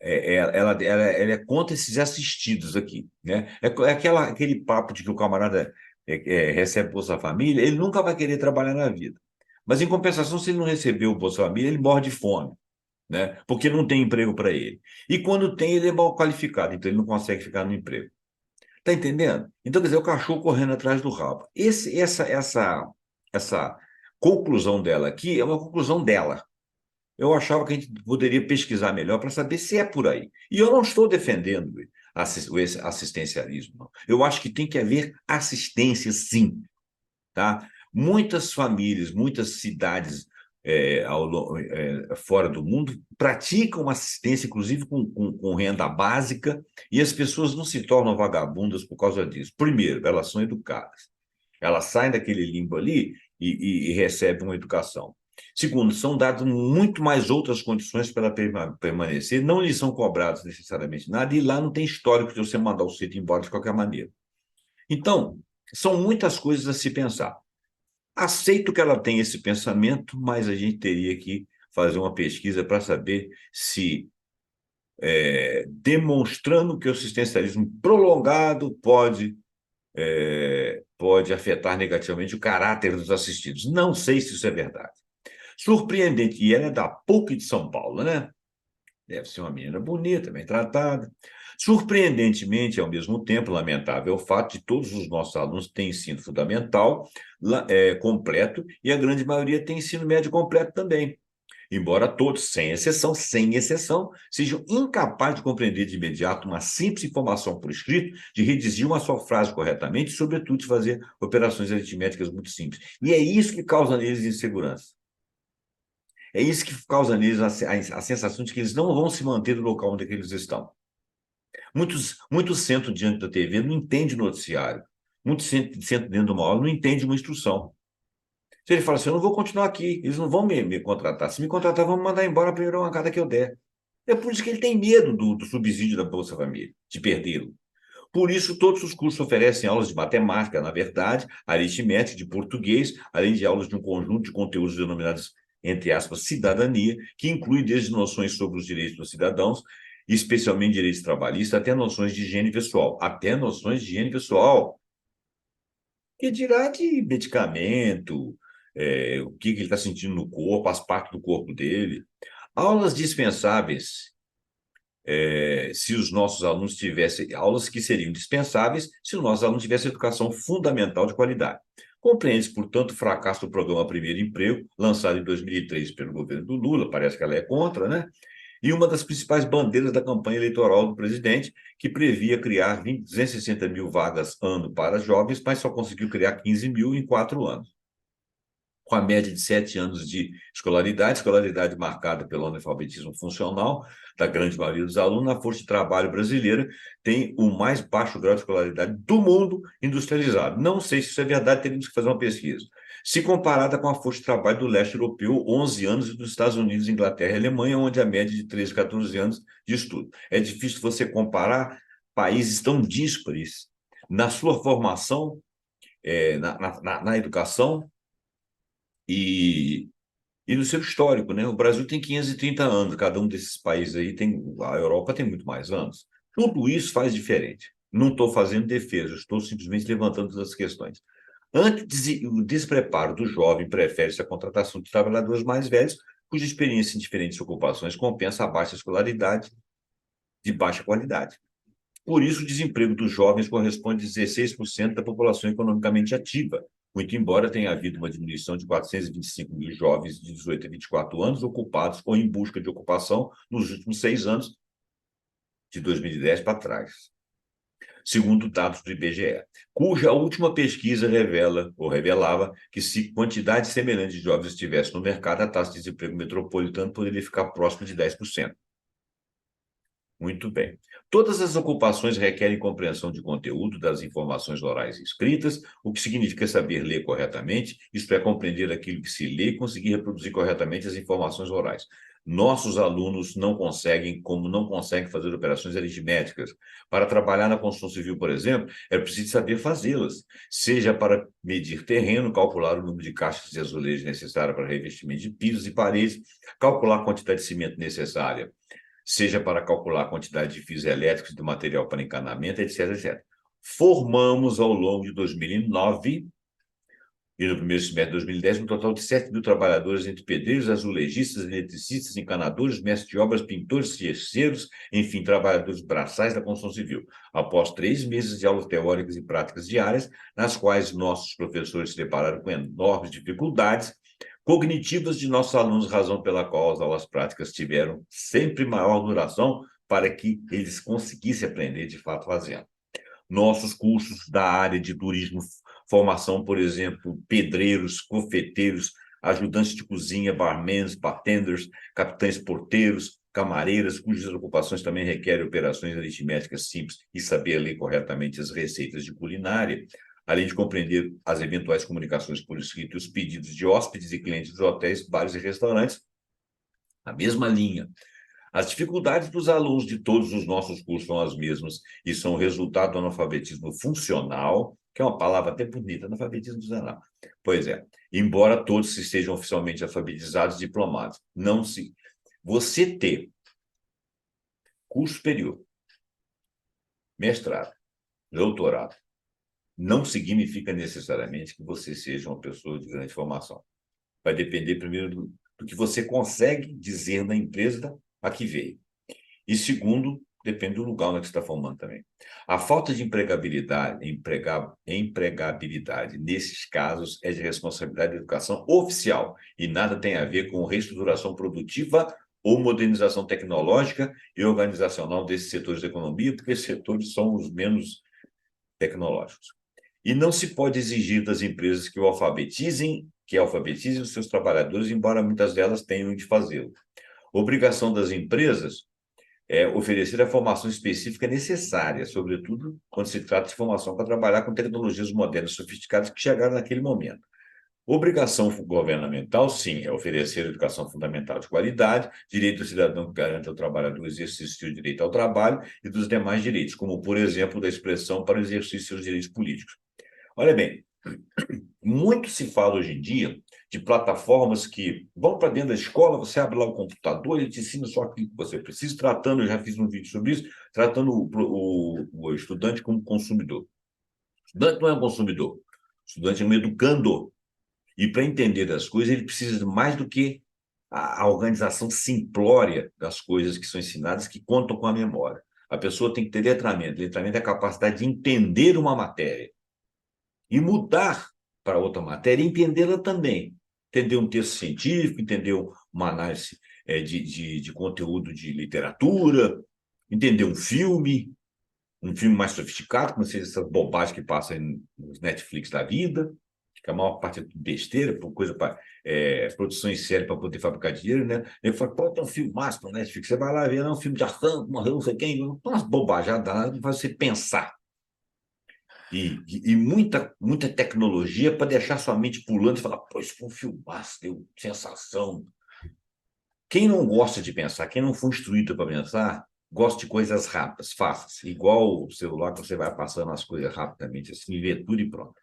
ela é contra esses assistidos aqui, né? Aquele papo de que o camarada recebe Bolsa Família, ele nunca vai querer trabalhar na vida. Mas, em compensação, se ele não receber o Bolsa Família, ele morre de fome, né? Porque não tem emprego para ele. E quando tem, ele é mal qualificado, então ele não consegue ficar no emprego. Tá entendendo? Então, quer dizer, o cachorro correndo atrás do rabo. Essa conclusão dela aqui é uma conclusão dela. Eu achava que a gente poderia pesquisar melhor para saber se é por aí. E eu não estou defendendo o assistencialismo, não. Eu acho que tem que haver assistência, sim. Tá? Muitas famílias, muitas cidades fora do mundo praticam assistência, inclusive com renda básica, e as pessoas não se tornam vagabundas por causa disso. Primeiro, elas são educadas. Elas saem daquele limbo ali e recebem uma educação. Segundo, são dadas muito mais outras condições para ela permanecer, não lhes são cobrados necessariamente nada, e lá não tem histórico de você mandar o sujeito embora de qualquer maneira. Então, são muitas coisas a se pensar. Aceito que ela tenha esse pensamento, mas a gente teria que fazer uma pesquisa para saber se, demonstrando que o assistencialismo prolongado pode afetar negativamente o caráter dos assistidos. Não sei se isso é verdade. Surpreendente, e ela é da PUC de São Paulo, né? Deve ser uma menina bonita, bem tratada. Surpreendentemente, ao mesmo tempo, lamentável é o fato de todos os nossos alunos terem ensino fundamental completo e a grande maioria tem ensino médio completo também. Embora todos, sem exceção, sejam incapazes de compreender de imediato uma simples informação por escrito, de redigir uma só frase corretamente e, sobretudo, de fazer operações aritméticas muito simples. E é isso que causa neles insegurança. É isso que causa neles a sensação de que eles não vão se manter no local onde eles estão. Muitos sentam diante da TV, não entendem o noticiário. Muitos sentam dentro de uma aula, não entendem uma instrução. Se ele fala assim, eu não vou continuar aqui, eles não vão me contratar. Se me contratar, vão me mandar embora a primeira bancada que eu der. É por isso que ele tem medo do subsídio da Bolsa Família, de perdê-lo. Por isso, todos os cursos oferecem aulas de matemática, na verdade, aritmética, de português, além de aulas de um conjunto de conteúdos denominados, entre aspas, cidadania, que inclui desde noções sobre os direitos dos cidadãos, especialmente direitos trabalhistas, até noções de higiene pessoal. Até noções de higiene pessoal. Que dirá de medicamento, o que ele está sentindo no corpo, as partes do corpo dele. Aulas dispensáveis, se os nossos alunos tivessem aulas que seriam dispensáveis se os nossos alunos tivessem educação fundamental de qualidade. Compreende-se, portanto, o fracasso do programa Primeiro Emprego, lançado em 2003 pelo governo do Lula, parece que ela é contra, né? E uma das principais bandeiras da campanha eleitoral do presidente, que previa criar 260 mil vagas ano para jovens, mas só conseguiu criar 15 mil em 4 anos. Com a média de 7 anos de escolaridade marcada pelo analfabetismo funcional da grande maioria dos alunos, a força de trabalho brasileira tem o mais baixo grau de escolaridade do mundo industrializado. Não sei se isso é verdade, teríamos que fazer uma pesquisa. Se comparada com a força de trabalho do leste europeu, 11 anos, e dos Estados Unidos, Inglaterra e Alemanha, onde a média é de 13, 14 anos de estudo. É difícil você comparar países tão díspares na sua formação, na educação, e no seu histórico, né? O Brasil tem 530 anos, cada um desses países aí tem, a Europa tem muito mais anos. Tudo isso faz diferente. Não estou fazendo defesa, estou simplesmente levantando todas as questões. Antes, o despreparo do jovem prefere-se a contratação de trabalhadores mais velhos, cuja experiência em diferentes ocupações compensa a baixa escolaridade de baixa qualidade. Por isso, o desemprego dos jovens corresponde a 16% da população economicamente ativa, muito embora tenha havido uma diminuição de 425 mil jovens de 18 a 24 anos ocupados ou em busca de ocupação nos últimos 6 anos, de 2010 para trás, segundo dados do IBGE, cuja última pesquisa revelava que se quantidade semelhante de jovens estivesse no mercado, a taxa de desemprego metropolitano poderia ficar próxima de 10%. Muito bem. Todas as ocupações requerem compreensão de conteúdo das informações orais e escritas, o que significa saber ler corretamente, isto é, compreender aquilo que se lê e conseguir reproduzir corretamente as informações orais. Nossos alunos não conseguem fazer operações aritméticas. Para trabalhar na construção civil, por exemplo, é preciso saber fazê-las, seja para medir terreno, calcular o número de caixas de azulejo necessário para revestimento de pisos e paredes, calcular a quantidade de cimento necessária, seja para calcular a quantidade de fios elétricos e do material para encanamento, etc, etc. Formamos, ao longo de 2009 e no primeiro semestre de 2010, um total de 7 mil trabalhadores entre pedreiros, azulejistas, eletricistas, encanadores, mestres de obras, pintores, terceiros, enfim, trabalhadores braçais da construção civil. Após 3 meses de aulas teóricas e práticas diárias, nas quais nossos professores se depararam com enormes dificuldades cognitivas de nossos alunos, razão pela qual as aulas práticas tiveram sempre maior duração para que eles conseguissem aprender de fato fazendo. Nossos cursos da área de turismo, formação, por exemplo, pedreiros, confeiteiros, ajudantes de cozinha, barmans, bartenders, capitães porteiros, camareiras, cujas ocupações também requerem operações aritméticas simples e saber ler corretamente as receitas de culinária, além de compreender as eventuais comunicações por escrito e os pedidos de hóspedes e clientes dos hotéis, bares e restaurantes, a mesma linha. As dificuldades dos alunos de todos os nossos cursos são as mesmas e são resultado do analfabetismo funcional, que é uma palavra até bonita, analfabetismo funcional. Pois é, embora todos estejam oficialmente alfabetizados e diplomados, não se... Você ter curso superior, mestrado, doutorado, não significa necessariamente que você seja uma pessoa de grande formação. Vai depender, primeiro, do que você consegue dizer na empresa a que veio. E, segundo, depende do lugar onde você está formando também. A falta de empregabilidade, nesses casos, é de responsabilidade da educação oficial e nada tem a ver com reestruturação produtiva ou modernização tecnológica e organizacional desses setores da economia, porque esses setores são os menos tecnológicos. E não se pode exigir das empresas que alfabetizem os seus trabalhadores, embora muitas delas tenham de fazê-lo. Obrigação das empresas é oferecer a formação específica necessária, sobretudo quando se trata de formação para trabalhar com tecnologias modernas sofisticadas que chegaram naquele momento. Obrigação governamental, sim, é oferecer educação fundamental de qualidade, direito do cidadão que garante ao trabalhador o exercício do direito ao trabalho e dos demais direitos, como, por exemplo, da expressão para o exercício de seus direitos políticos. Olha bem, muito se fala hoje em dia de plataformas que vão para dentro da escola, você abre lá o computador, ele te ensina só aquilo que você precisa, tratando, eu já fiz um vídeo sobre isso, tratando o estudante como consumidor. O estudante não é um consumidor, o estudante é um educando. E para entender as coisas, ele precisa de mais do que a organização simplória das coisas que são ensinadas, que contam com a memória. A pessoa tem que ter letramento. Letramento é a capacidade de entender uma matéria e mudar para outra matéria e entendê-la também. Entender um texto científico, entender uma análise de conteúdo de literatura, entender um filme mais sofisticado, como seja essa bobagem que passa nos Netflix da vida, que a maior parte é besteira, por coisa para produções sérias para poder fabricar dinheiro, né? Ele fala, pô, tem um filme massa para Netflix, você vai lá ver, é um filme de ação, morreu não sei quem, umas bobagens, faz você pensar. E muita tecnologia para deixar sua mente pulando e falar, pô, isso foi um filmaço, deu sensação. Quem não gosta de pensar, quem não foi instruído para pensar, gosta de coisas rápidas, fáceis, igual o celular que você vai passando as coisas rapidamente, assim, vê tudo e pronto.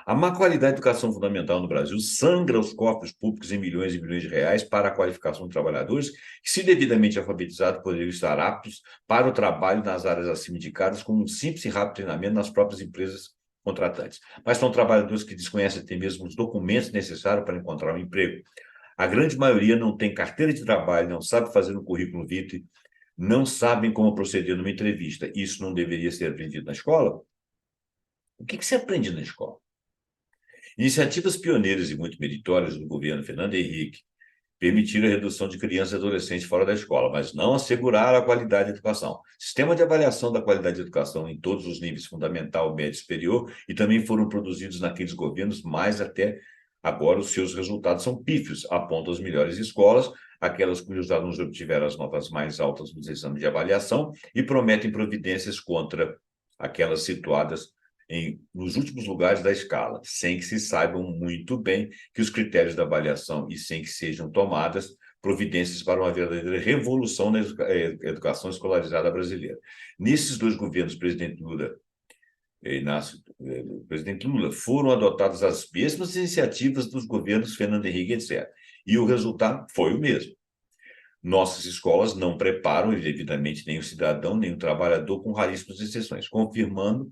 A má qualidade da educação fundamental no Brasil sangra os cofres públicos em milhões e milhões de reais para a qualificação de trabalhadores que, se devidamente alfabetizados, poderiam estar aptos para o trabalho nas áreas acima indicadas, com um simples e rápido treinamento nas próprias empresas contratantes. Mas são trabalhadores que desconhecem até mesmo os documentos necessários para encontrar um emprego. A grande maioria não tem carteira de trabalho, não sabe fazer um currículo vitae, não sabem como proceder numa entrevista. Isso não deveria ser aprendido na escola? O que você aprende na escola? Iniciativas pioneiras e muito meritórias do governo Fernando Henrique permitiram a redução de crianças e adolescentes fora da escola, mas não asseguraram a qualidade da educação. Sistema de avaliação da qualidade da educação em todos os níveis, fundamental, médio e superior, e também foram produzidos naqueles governos, mas até agora os seus resultados são pífios, apontam as melhores escolas, aquelas cujos alunos obtiveram as notas mais altas nos exames de avaliação e prometem providências contra aquelas situadas nos últimos lugares da escala, sem que se saibam muito bem que os critérios da avaliação e sem que sejam tomadas providências para uma verdadeira revolução na educação escolarizada brasileira. Nesses dois governos, presidente Lula presidente Lula, foram adotadas as mesmas iniciativas dos governos Fernando Henrique, etc. E o resultado foi o mesmo. Nossas escolas não preparam devidamente nem o cidadão, nem o trabalhador, com raríssimas exceções, confirmam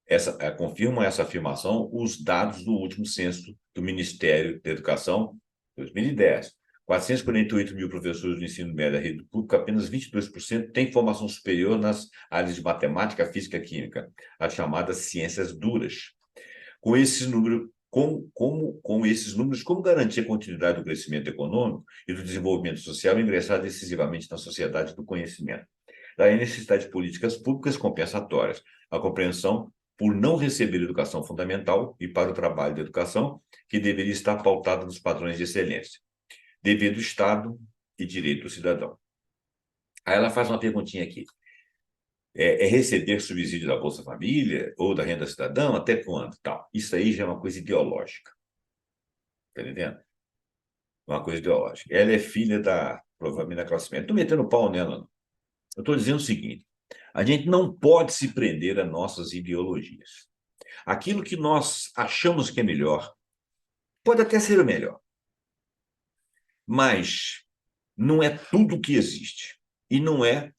essa afirmação os dados do último censo do Ministério da Educação, 2010. 448 mil professores do ensino médio da rede pública, apenas 22% têm formação superior nas áreas de matemática, física e química, as chamadas ciências duras. Com esses números, como garantir a continuidade do crescimento econômico e do desenvolvimento social e ingressar decisivamente na sociedade do conhecimento? Daí a necessidade de políticas públicas compensatórias, a compreensão por não receber educação fundamental e para o trabalho da educação, que deveria estar pautada nos padrões de excelência, dever do Estado e direito do cidadão. Aí ela faz uma perguntinha aqui. É receber subsídio da Bolsa Família ou da renda cidadã? Até quando? Tal. Isso aí já é uma coisa ideológica. Está entendendo? Uma coisa ideológica. Ela é filha provavelmente, da classe média. Não estou metendo pau nela, não. Eu estou dizendo o seguinte: a gente não pode se prender a nossas ideologias. Aquilo que nós achamos que é melhor pode até ser o melhor, mas não é tudo que existe e não é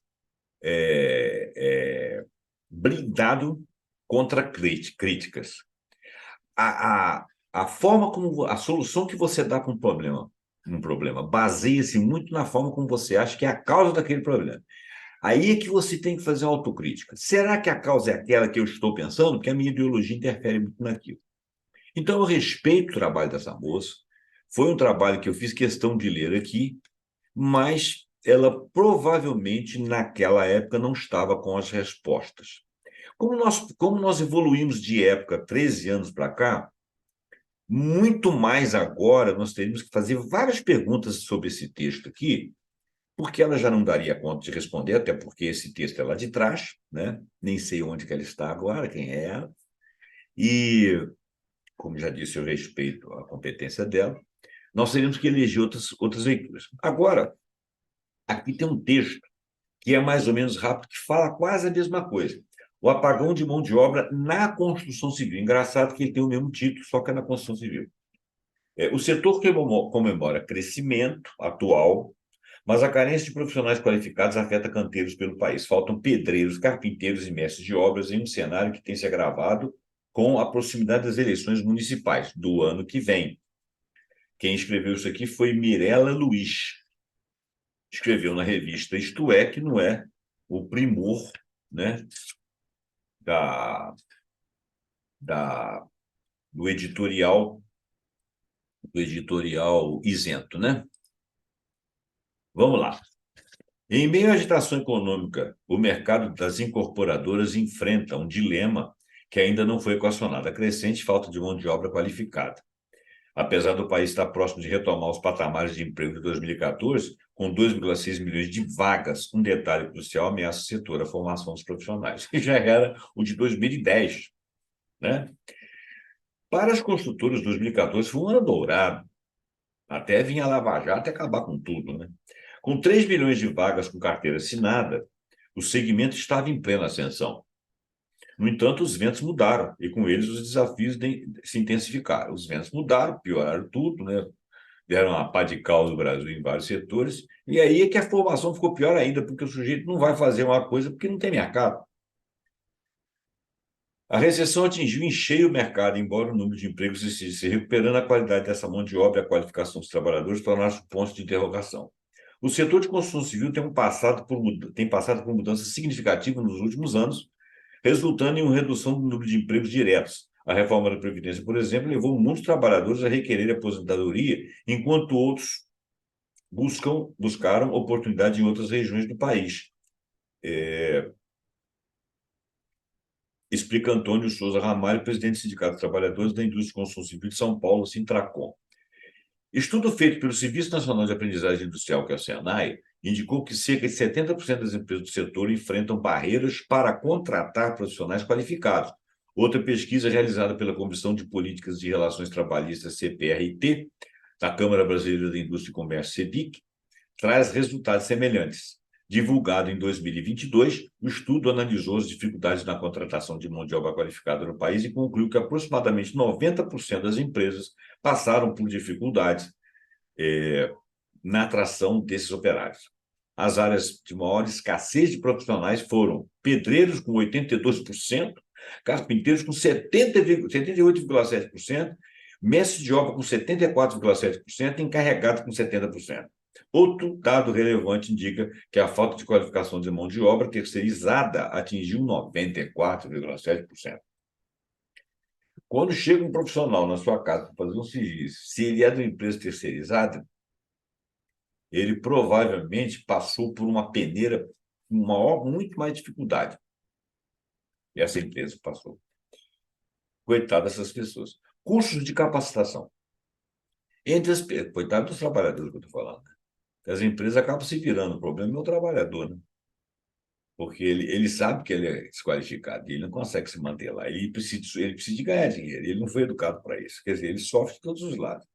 blindado contra críticas. A forma como a solução que você dá para um problema baseia-se muito na forma como você acha que é a causa daquele problema. Aí é que você tem que fazer uma autocrítica. Será que a causa é aquela que eu estou pensando? Porque a minha ideologia interfere muito naquilo. Então, eu respeito o trabalho dessa moça. Foi um trabalho que eu fiz questão de ler aqui, mas ela provavelmente, naquela época, não estava com as respostas. Como nós evoluímos de época, 13 anos para cá, muito mais agora nós teríamos que fazer várias perguntas sobre esse texto aqui, porque ela já não daria conta de responder, até porque esse texto é lá de trás, né? Nem sei onde que ela está agora, quem é ela. E, como já disse, eu respeito a competência dela. Nós teríamos que eleger outras leituras. Agora, aqui tem um texto que é mais ou menos rápido, que fala quase a mesma coisa. O apagão de mão de obra na construção civil. Engraçado que ele tem o mesmo título, só que é na construção civil. O setor comemora crescimento atual, mas a carência de profissionais qualificados afeta canteiros pelo país. Faltam pedreiros, carpinteiros e mestres de obras em um cenário que tem se agravado com a proximidade das eleições municipais do ano que vem. Quem escreveu isso aqui foi Mirella Luiz. Escreveu na revista Isto É, que não é o primor, né, da, da, do editorial isento, né? Vamos lá. Em meio à agitação econômica, o mercado das incorporadoras enfrenta um dilema que ainda não foi equacionado: a crescente falta de mão de obra qualificada. Apesar do país estar próximo de retomar os patamares de emprego de 2014, com 2,6 milhões de vagas, um detalhe crucial ameaça o setor, a formação dos profissionais, que já era o de 2010, né? Para as construtoras, 2014 foi um ano dourado, até vinha a Lava Jato e acabar com tudo, né? Com 3 milhões de vagas com carteira assinada, o segmento estava em plena ascensão. No entanto, os ventos mudaram e, com eles, os desafios se intensificaram. Os ventos mudaram, pioraram tudo, né? Deram uma pá de cal no Brasil em vários setores. E aí é que a formação ficou pior ainda, porque o sujeito não vai fazer uma coisa porque não tem mercado. A recessão atingiu em cheio o mercado, embora o número de empregos esteja se recuperando, a qualidade dessa mão de obra e a qualificação dos trabalhadores tornaram-se pontos de interrogação. O setor de construção civil tem passado por mudanças significativas nos últimos anos, resultando em uma redução do número de empregos diretos. A reforma da Previdência, por exemplo, levou muitos trabalhadores a requerer aposentadoria, enquanto outros buscaram oportunidade em outras regiões do país. Explica Antônio Souza Ramalho, presidente do Sindicato dos Trabalhadores da Indústria de Construção Civil de São Paulo, Sintracom. Estudo feito pelo Serviço Nacional de Aprendizagem Industrial, que é o SENAI, indicou que cerca de 70% das empresas do setor enfrentam barreiras para contratar profissionais qualificados. Outra pesquisa realizada pela Comissão de Políticas de Relações Trabalhistas, CPRT, da Câmara Brasileira da Indústria e Comércio, CEBIC, traz resultados semelhantes. Divulgado em 2022, o estudo analisou as dificuldades na contratação de mão de obra qualificada no país e concluiu que aproximadamente 90% das empresas passaram por dificuldades na atração desses operários. As áreas de maior escassez de profissionais foram pedreiros, com 82%, carpinteiros, com 78,7%, mestres de obra, com 74,7%, e encarregados, com 70%. Outro dado relevante indica que a falta de qualificação de mão de obra terceirizada atingiu 94,7%. Quando chega um profissional na sua casa para fazer um serviço, se ele é de uma empresa terceirizada, ele provavelmente passou por uma peneira com muito mais dificuldade. E essa empresa passou. Coitado dessas pessoas. Cursos de capacitação. Coitado dos trabalhadores que eu estou falando. As empresas acabam se virando. O problema é o trabalhador, né? Porque ele sabe que ele é desqualificado, ele não consegue se manter lá. Ele precisa de ganhar dinheiro, ele não foi educado para isso. Quer dizer, ele sofre de todos os lados.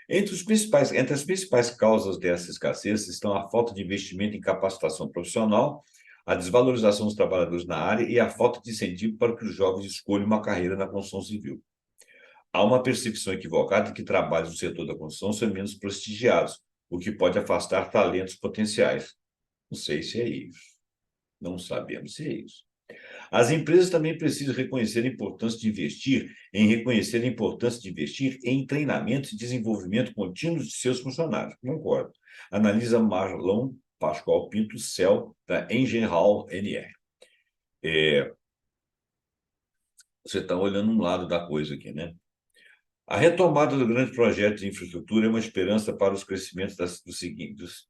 Entre as principais causas dessa escassez estão a falta de investimento em capacitação profissional, a desvalorização dos trabalhadores na área e a falta de incentivo para que os jovens escolham uma carreira na construção civil. Há uma percepção equivocada de que trabalhos no setor da construção são menos prestigiados, o que pode afastar talentos potenciais. Não sei se é isso. Não sabemos se é isso. As empresas também precisam reconhecer a importância de investir em treinamento e desenvolvimento contínuo de seus funcionários. Concordo. Analisa Marlon Pascoal Pinto Cel, da Engenhall NR. Você está olhando um lado da coisa aqui, né? A retomada do grande projeto de infraestrutura é uma esperança para os crescimentos do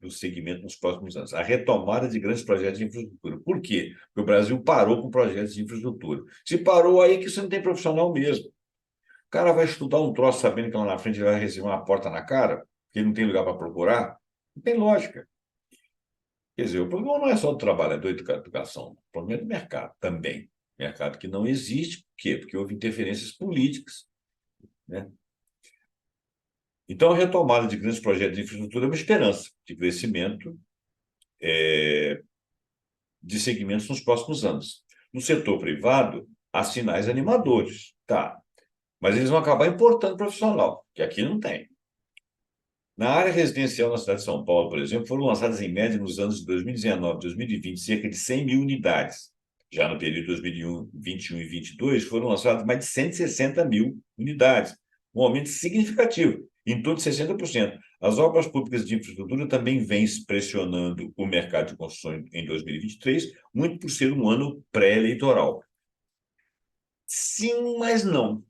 segmento nos próximos anos. A retomada de grandes projetos de infraestrutura. Por quê? Porque o Brasil parou com projetos de infraestrutura. Se parou aí, que você não tem profissional mesmo. O cara vai estudar um troço sabendo que lá na frente ele vai receber uma porta na cara, que ele não tem lugar para procurar. Não tem lógica. Quer dizer, o problema não é só do trabalhador e da educação. O problema é do mercado também. Mercado que não existe. Por quê? Porque houve interferências políticas, né? Então, a retomada de grandes projetos de infraestrutura é uma esperança de crescimento de segmentos nos próximos anos. No setor privado, há sinais animadores, tá? Mas eles vão acabar importando profissional, que aqui não tem. Na área residencial na cidade de São Paulo, por exemplo, foram lançadas em média nos anos de 2019 e 2020 cerca de 100 mil unidades. Já no período de 2021 e 2022, foram lançadas mais de 160 mil unidades, um aumento significativo, em torno de 60%. As obras públicas de infraestrutura também vêm pressionando o mercado de construção em 2023, muito por ser um ano pré-eleitoral. Sim, mas não.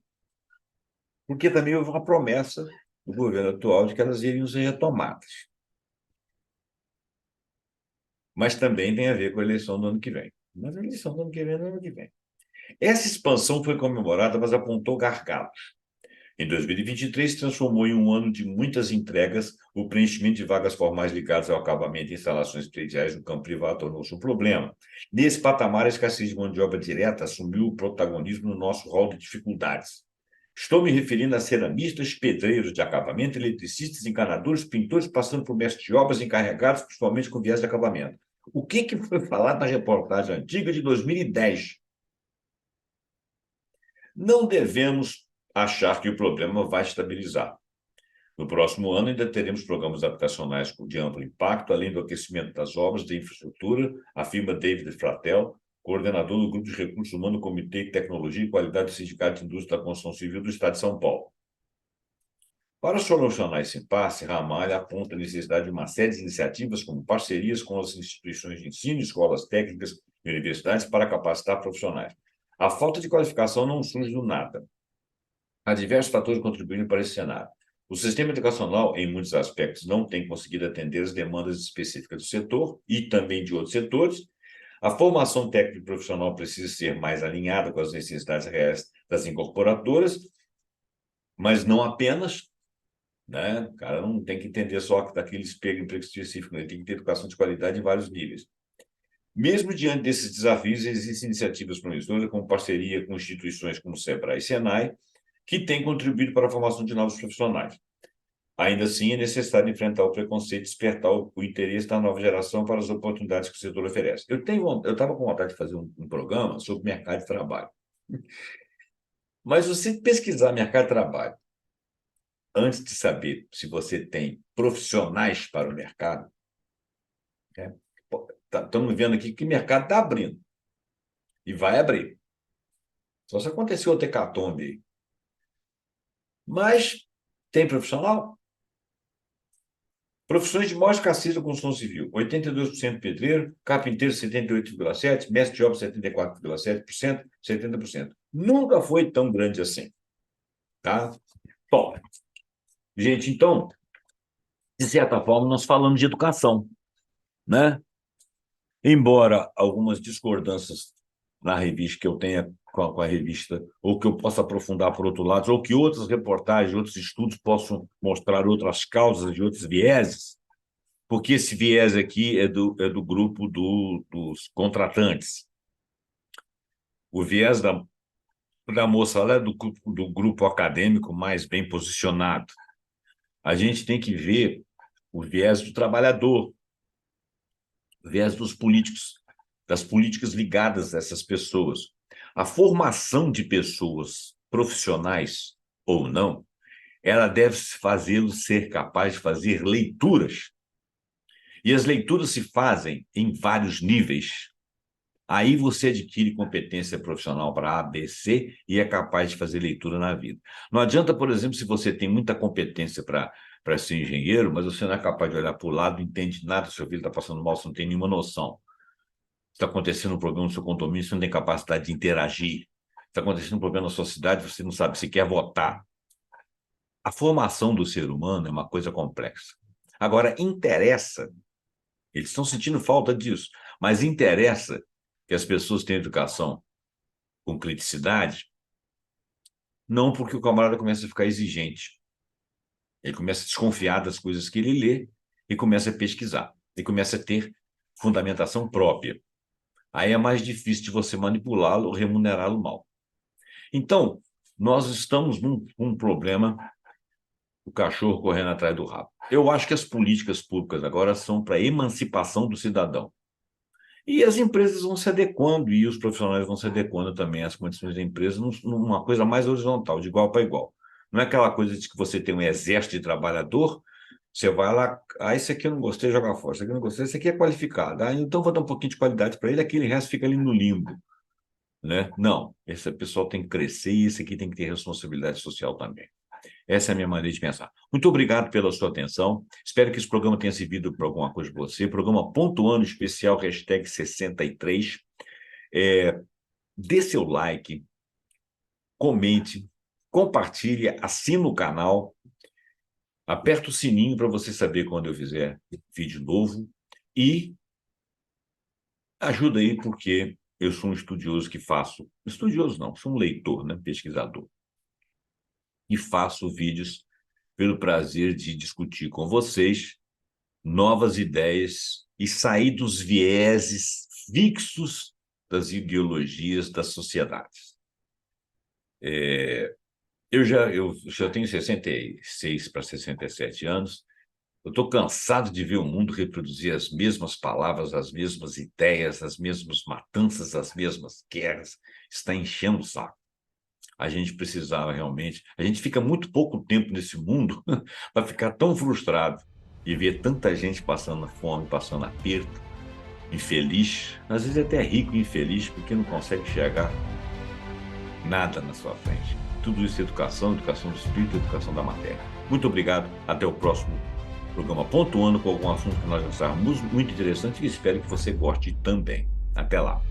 Porque também houve uma promessa do governo atual de que elas iriam ser retomadas. Mas também tem a ver com a eleição do ano que vem. Mas a eleição do ano que vem é no ano que vem. Essa expansão foi comemorada, mas apontou gargalos. Em 2023, se transformou em um ano de muitas entregas. O preenchimento de vagas formais ligadas ao acabamento e instalações prediais no campo privado tornou-se um problema. Nesse patamar, a escassez de mão de obra direta assumiu o protagonismo no nosso rol de dificuldades. Estou me referindo a ceramistas, pedreiros de acabamento, eletricistas, encanadores, pintores, passando por mestres de obras encarregados, principalmente com viés de acabamento. O que foi falado na reportagem antiga de 2010? Não devemos achar que o problema vai estabilizar. No próximo ano, ainda teremos programas habitacionais de amplo impacto, além do aquecimento das obras de infraestrutura, afirma David Fratel, coordenador do Grupo de Recursos Humanos do Comitê de Tecnologia e Qualidade do Sindicato de Indústria da Construção Civil do Estado de São Paulo. Para solucionar esse impasse, Ramalho aponta a necessidade de uma série de iniciativas, como parcerias com as instituições de ensino, escolas técnicas e universidades para capacitar profissionais. A falta de qualificação não surge do nada. Há diversos fatores contribuindo para esse cenário. O sistema educacional, em muitos aspectos, não tem conseguido atender as demandas específicas do setor e também de outros setores. A formação técnica e profissional precisa ser mais alinhada com as necessidades reais das incorporadoras, mas não apenas, né? O cara não tem que entender só daquele emprego específico, ele tem que ter educação de qualidade em vários níveis. Mesmo diante desses desafios, existem iniciativas promissoras, como parceria com instituições como SEBRAE e SENAI, que têm contribuído para a formação de novos profissionais. Ainda assim, é necessário enfrentar o preconceito e despertar o interesse da nova geração para as oportunidades que o setor oferece. Eu estava com vontade de fazer um programa sobre mercado de trabalho. Mas você pesquisar mercado de trabalho, antes de saber se você tem profissionais para o mercado, né? Estamos vendo aqui que o mercado está abrindo. E vai abrir. Só se aconteceu outra hecatombe aí. Mas tem profissional? Profissões de maior escassez da construção civil: 82% pedreiro, carpinteiro 78,7%, mestre de obra 74,7%, 70%. Nunca foi tão grande assim. Tá? Bom, gente, então, de certa forma, nós falamos de educação, né? Embora algumas discordâncias na revista que eu tenha com a revista, ou que eu possa aprofundar por outro lado, ou que outras reportagens, outros estudos possam mostrar outras causas e outros vieses, porque esse viés aqui é do grupo dos contratantes. O viés da moça lá é do grupo acadêmico mais bem posicionado. A gente tem que ver o viés do trabalhador, o viés dos políticos, das políticas ligadas a essas pessoas. A formação de pessoas profissionais ou não, ela deve fazê-los ser capaz de fazer leituras. E as leituras se fazem em vários níveis. Aí você adquire competência profissional para A, B, C e é capaz de fazer leitura na vida. Não adianta, por exemplo, se você tem muita competência para ser engenheiro, mas você não é capaz de olhar para o lado, não entende nada, seu filho está passando mal, você não tem nenhuma noção. Está acontecendo um problema no seu condomínio, você não tem capacidade de interagir. Está acontecendo um problema na sua cidade, você não sabe se quer votar. A formação do ser humano é uma coisa complexa. Agora, interessa, eles estão sentindo falta disso, mas interessa que as pessoas tenham educação com criticidade, não porque o camarada começa a ficar exigente. Ele começa a desconfiar das coisas que ele lê e começa a pesquisar. E começa a ter fundamentação própria. Aí é mais difícil de você manipulá-lo ou remunerá-lo mal. Então, nós estamos num problema, o cachorro correndo atrás do rabo. Eu acho que as políticas públicas agora são para a emancipação do cidadão. E as empresas vão se adequando, e os profissionais vão se adequando também às condições da empresa, numa coisa mais horizontal, de igual para igual. Não é aquela coisa de que você tem um exército de trabalhador, você vai lá, esse aqui eu não gostei, joga fora, esse aqui eu não gostei, esse aqui é qualificado, então vou dar um pouquinho de qualidade para ele, aquele resto fica ali no limbo. né? Não, esse pessoal tem que crescer e esse aqui tem que ter responsabilidade social também. Essa é a minha maneira de pensar. Muito obrigado pela sua atenção. Espero que esse programa tenha servido para alguma coisa para você. Programa Pontuando Especial, hashtag 63. Dê seu like, comente, compartilhe, assine o canal, aperta o sininho para você saber quando eu fizer vídeo novo e ajuda aí porque eu sou um estudioso que faço... Estudioso não, sou um leitor, né? Pesquisador. E faço vídeos pelo prazer de discutir com vocês novas ideias e sair dos vieses fixos das ideologias das sociedades. Eu já tenho 66 para 67 anos, eu estou cansado de ver o mundo reproduzir as mesmas palavras, as mesmas ideias, as mesmas matanças, as mesmas guerras, está enchendo o saco. A gente precisava realmente... A gente fica muito pouco tempo nesse mundo para ficar tão frustrado e ver tanta gente passando fome, passando aperto, infeliz, às vezes até rico e infeliz, porque não consegue enxergar nada na sua frente. Tudo isso é educação, educação do espírito, educação da matéria. Muito obrigado, até o próximo programa Pontuando com algum assunto que nós achamos muito interessante e espero que você goste também. Até lá.